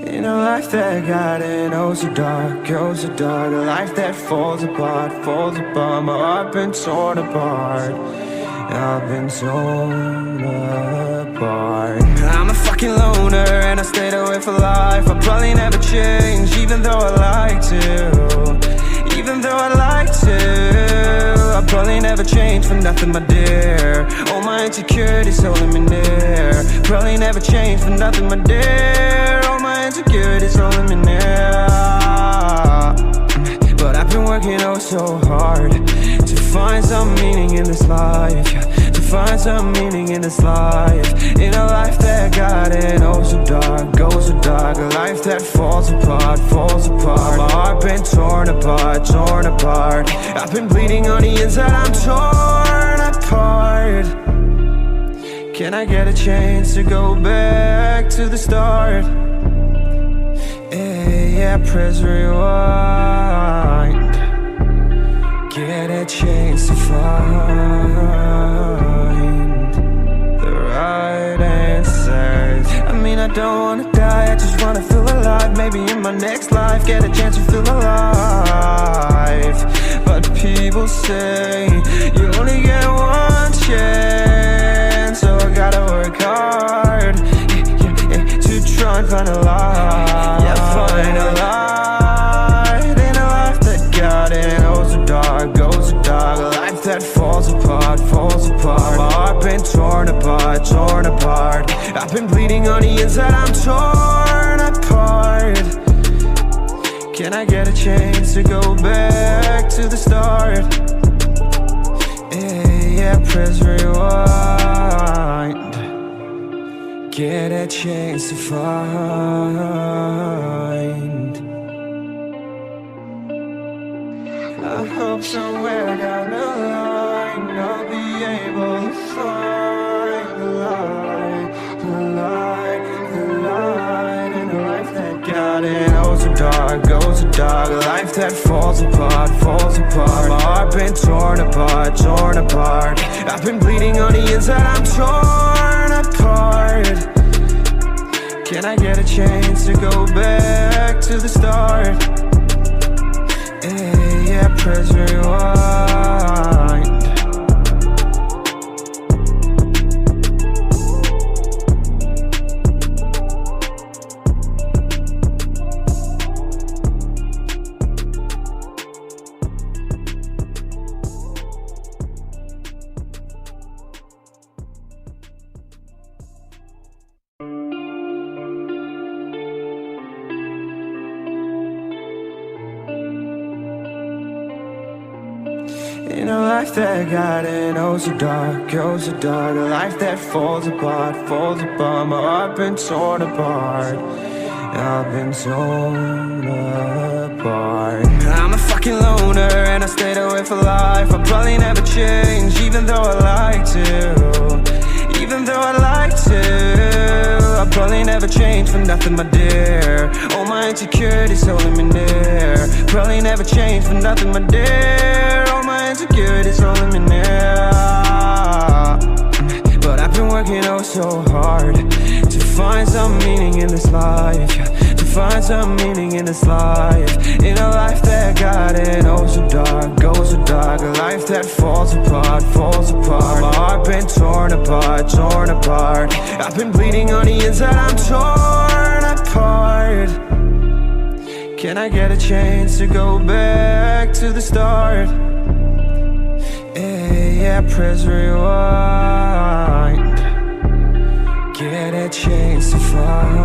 In a life that got it, oh so dark, oh so dark. A life that falls apart, falls apart. My heart been torn apart, I've been torn apart. I'm a fucking loner and I stayed away for life. I'll probably never change, even though I'd like to. Even though I'd like to, I'll probably never change for nothing, my dear. All my insecurities holding me near. Probably never change for nothing, my dear. All my insecurities holding me near. But I've been working oh so hard to find some meaning in this life, to find some meaning in this life. In a life that got it oh so dark, oh so dark. A life that falls apart, falls apart. My heart been torn apart, torn apart. I've been bleeding on the inside, I'm torn apart. Can I get a chance to go back to the start? Yeah, press rewind. Get a chance to find the right answers. I mean, I don't wanna die, I just wanna feel alive. Maybe in my next life, get a chance to feel alive. But people say you only get one chance, so I gotta work hard to try and find a light. Yeah, find a light in a life that got it oh so dark, oh so dark. A life that falls apart, falls apart. My heart been torn apart, torn apart. I've been bleeding on the inside, I'm torn apart. Can I get a chance to go back to the start? Yeah, press rewind. Get a chance to find. I hope somewhere down the line I'll be able to find the light, the light, the light. In a life that got it oh so dark, oh so dark. A life that falls apart, falls apart. My heart been torn apart, torn apart. I've been bleeding on the inside, I'm torn apart. Can I get a chance to go back to the start? Yeah, press rewind. In a life that got it oh so dark, oh so dark. A life that falls apart, falls apart. My heart been torn apart, I've been torn apart. I'm a fucking loner and I stayed away for life. I'll probably never change, even though I'd like to. Even though I'd like to, I'll probably never change for nothing, my dear. All my insecurities holding me near. Probably never change for nothing, my dear. All my insecurities holding me near. But I've been working oh so hard to find some meaning in this life, to find some meaning in this life. In a life that got it oh so dark, oh so dark. A life that falls apart, falls apart. My heart been torn apart, torn apart. I've been bleeding on the inside, I'm torn apart. Can I get a chance to go back to the start? Yeah, press rewind. Get a chance to find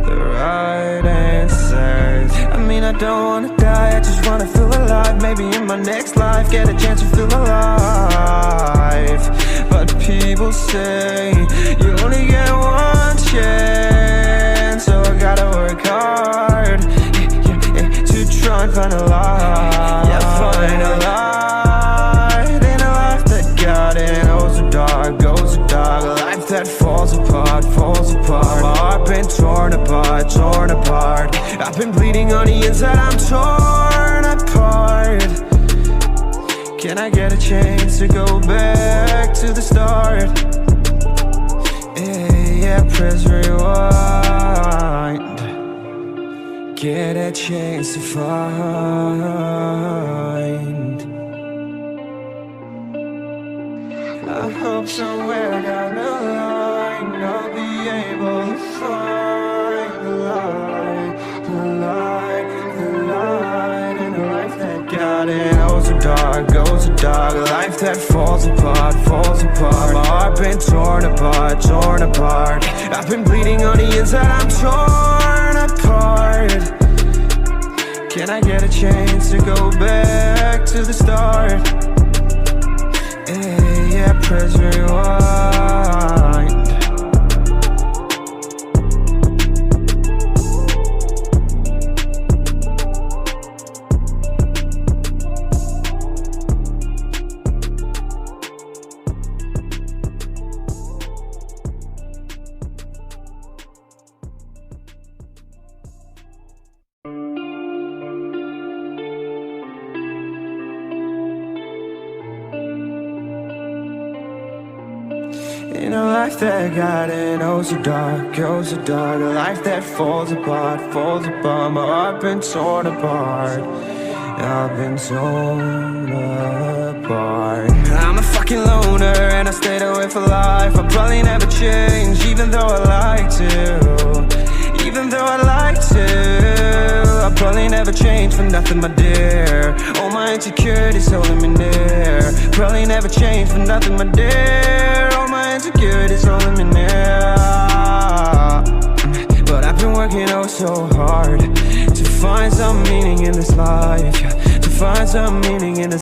the right answers. I mean, I don't wanna die, I just wanna feel alive. Maybe in my next life, get a chance to feel alive. But people say you only get one chance, so I gotta work hard to try and find a light. Yeah, find a light in a life that got it oh so dark, oh so dark. A life that falls apart, falls apart. My heart been torn apart, torn apart. I've been bleeding on the inside, I'm torn apart. Can I get a chance to go back to the start? yeah, press rewind. Get a chance to find. I hope somewhere down the line I'll be able to find the light, the light, the light in a life that got it. Goes so dark, goes so dark. A life that falls apart, falls apart. My heart been torn apart, torn apart. I've been bleeding on the inside, I'm torn apart. Can I get a chance to go back to the start? Yeah, press rewind. In a life that got it, oh so dark, oh so dark. A life that falls apart, falls apart. My heart been torn apart, I've been torn apart. I'm a fucking loner and I stayed away for life. I'll probably never change, even though I like to. Even though I like to, I'll probably never change for nothing, my dear. All my insecurities holding me near. Probably never change for nothing, my dear. All my insecurities holding me near. But I've been working oh so hard to find some meaning in this life, to find some meaning in this